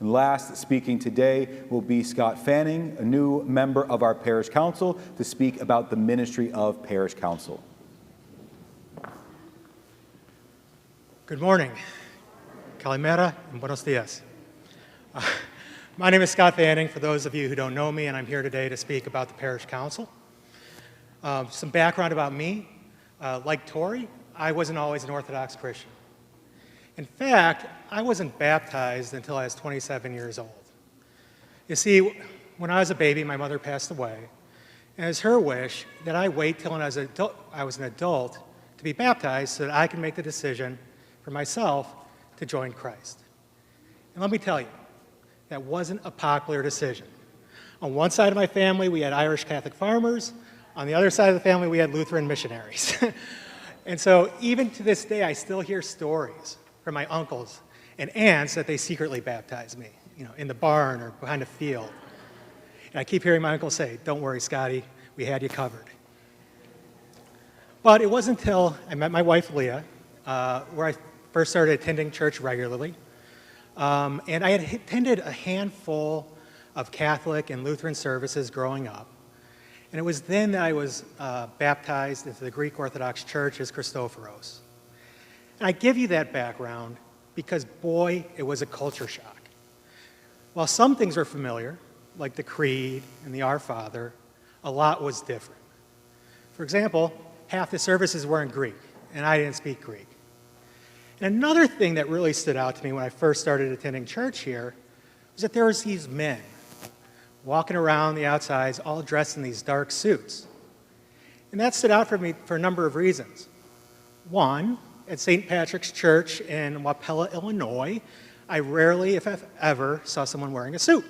And last, speaking today will be Scott Fanning, a new member of our Parish Council, to speak about the ministry of Parish Council. Good morning. Calimera and buenos dias. My name is Scott Fanning, for those of you who don't know me, and I'm here today to speak about the Parish Council. Some background about me. Like Tori, I wasn't always an Orthodox Christian. In fact, I wasn't baptized until I was 27 years old. You see, when I was a baby, my mother passed away, and it was her wish that I wait till I was an adult to be baptized so that I can make the decision for myself to join Christ. And let me tell you, that wasn't a popular decision. On one side of my family, we had Irish Catholic farmers. On the other side of the family, we had Lutheran missionaries. And so even to this day, I still hear stories from my uncles and aunts that they secretly baptized me, in the barn or behind a field. And I keep hearing my uncle say, "Don't worry, Scotty, we had you covered." But it wasn't until I met my wife, Leah, where I first started attending church regularly. And I had attended a handful of Catholic and Lutheran services growing up. And it was then that I was baptized into the Greek Orthodox Church as Christophoros. And I give you that background because, boy, it was a culture shock. While some things were familiar, like the Creed and the Our Father, a lot was different. For example, half the services were in Greek, and I didn't speak Greek. And another thing that really stood out to me when I first started attending church here was that there was these men walking around the outsides all dressed in these dark suits. And that stood out for me for a number of reasons. One, at St. Patrick's Church in Wapella, Illinois, I rarely, if ever, saw someone wearing a suit.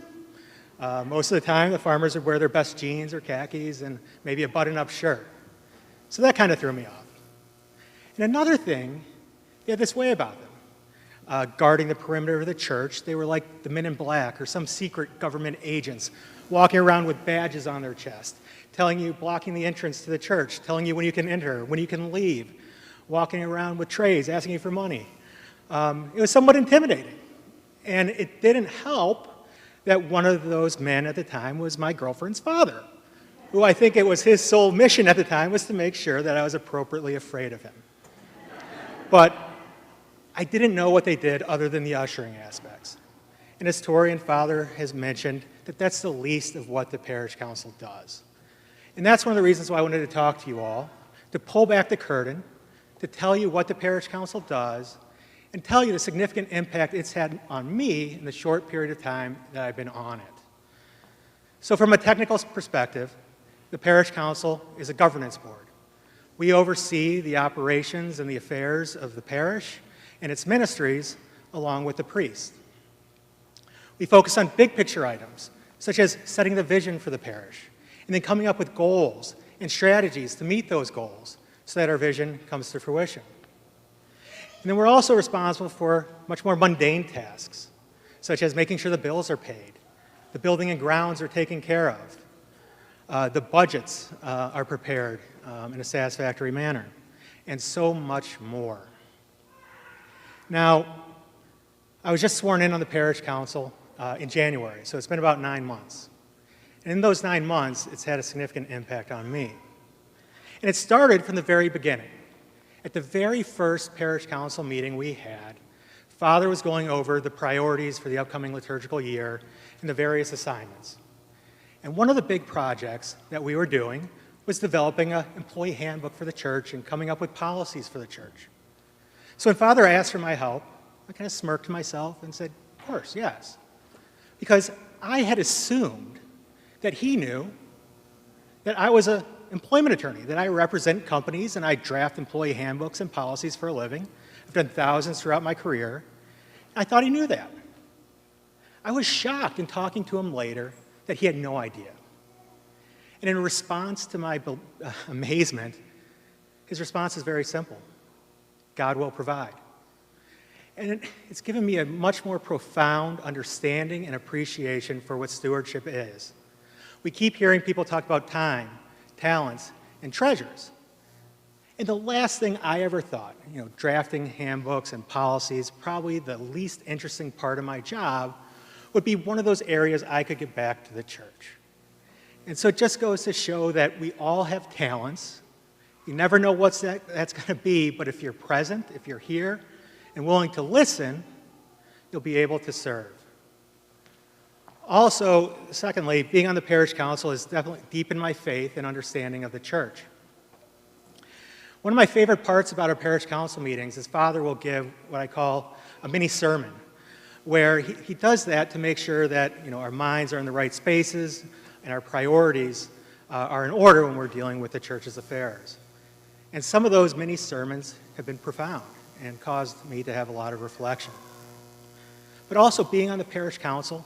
Most of the time, the farmers would wear their best jeans or khakis and maybe a button-up shirt. So that kind of threw me off. And another thing, they had this way about them. Guarding the perimeter of the church, they were like the Men in Black or some secret government agents walking around with badges on their chest, blocking the entrance to the church, telling you when you can enter, when you can leave, walking around with trays, asking you for money. It was somewhat intimidating. And it didn't help that one of those men at the time was my girlfriend's father, who I think it was his sole mission at the time was to make sure that I was appropriately afraid of him. But I didn't know what they did other than the ushering aspects. And as Tori and Father has mentioned, that's the least of what the Parish Council does. And that's one of the reasons why I wanted to talk to you all, to pull back the curtain, to tell you what the Parish Council does, and tell you the significant impact it's had on me in the short period of time that I've been on it. So from a technical perspective, the Parish Council is a governance board. We oversee the operations and the affairs of the parish and its ministries, along with the priest. We focus on big picture items, such as setting the vision for the parish, and then coming up with goals and strategies to meet those goals so that our vision comes to fruition. And then we're also responsible for much more mundane tasks, such as making sure the bills are paid, the building and grounds are taken care of, the budgets are prepared in a satisfactory manner, and so much more. Now, I was just sworn in on the Parish Council in January, so it's been about 9 months. And in those 9 months, it's had a significant impact on me. And it started from the very beginning. At the very first Parish Council meeting we had, Father was going over the priorities for the upcoming liturgical year and the various assignments. And one of the big projects that we were doing was developing an employee handbook for the church and coming up with policies for the church. So when Father asked for my help, I kind of smirked to myself and said, "Of course, yes." Because I had assumed that he knew that I was an employment attorney, that I represent companies and I draft employee handbooks and policies for a living. I've done thousands throughout my career. I thought he knew that. I was shocked in talking to him later that he had no idea. And in response to my amazement, his response is very simple. God will provide. And it's given me a much more profound understanding and appreciation for what stewardship is. We keep hearing people talk about time, talents, and treasures. And the last thing I ever thought, drafting handbooks and policies, probably the least interesting part of my job, would be one of those areas I could get back to the church. And so it just goes to show that we all have talents. You never know what that's going to be, but if you're present, if you're here and willing to listen, you'll be able to serve. Also, secondly, being on the parish council has definitely deepened my faith and understanding of the church. One of my favorite parts about our parish council meetings is Father will give what I call a mini sermon, where he does that to make sure that our minds are in the right spaces and our priorities are in order when we're dealing with the church's affairs. And some of those mini sermons have been profound and caused me to have a lot of reflection. But also being on the parish council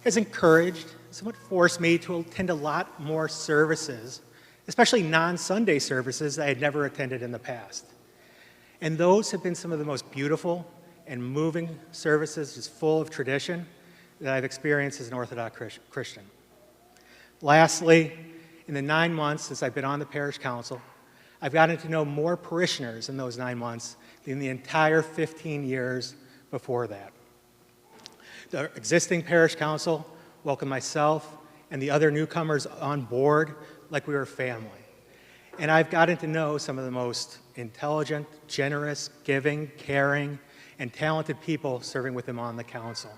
has encouraged, somewhat forced me to attend a lot more services, especially non-Sunday services that I had never attended in the past. And those have been some of the most beautiful and moving services, just full of tradition, that I've experienced as an Orthodox Christian. Lastly, in the 9 months since I've been on the parish council, I've gotten to know more parishioners in those 9 months than the entire 15 years before that. The existing parish council welcomed myself and the other newcomers on board like we were family. And I've gotten to know some of the most intelligent, generous, giving, caring, and talented people serving with them on the council.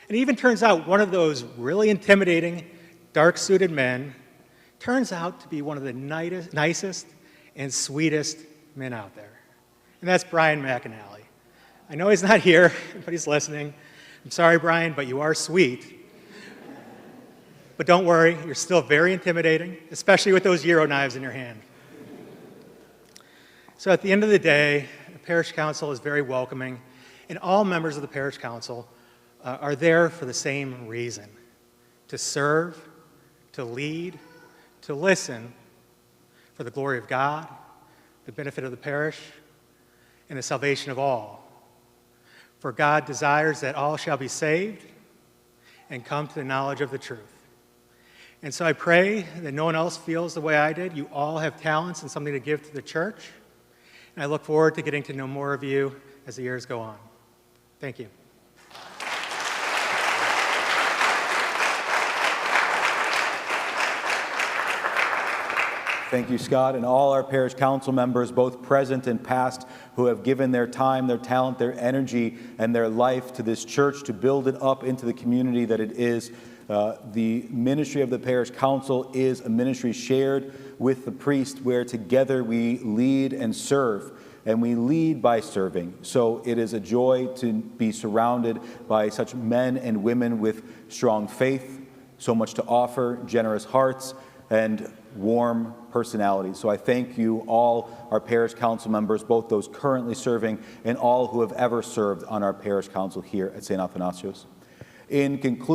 And it even turns out one of those really intimidating, dark-suited men turns out to be one of the nicest and sweetest men out there. And that's Brian McAnally. I know he's not here, but he's listening. I'm sorry, Brian, but you are sweet. But don't worry, you're still very intimidating, especially with those gyro knives in your hand. So at the end of the day, the parish council is very welcoming, and all members of the parish council are there for the same reason: to serve, to lead, to listen for the glory of God, the benefit of the parish, and the salvation of all. For God desires that all shall be saved and come to the knowledge of the truth. And so I pray that no one else feels the way I did. You all have talents and something to give to the church. And I look forward to getting to know more of you as the years go on. Thank you. Thank you, Scott, and all our parish council members, both present and past, who have given their time, their talent, their energy, and their life to this church to build it up into the community that it is. The ministry of the parish council is a ministry shared with the priest, where together we lead and serve, and we lead by serving. So it is a joy to be surrounded by such men and women with strong faith, so much to offer, generous hearts, and warm personalities. So I thank you all, our parish council members, both those currently serving and all who have ever served on our parish council here at St. Athanasios. In conclusion,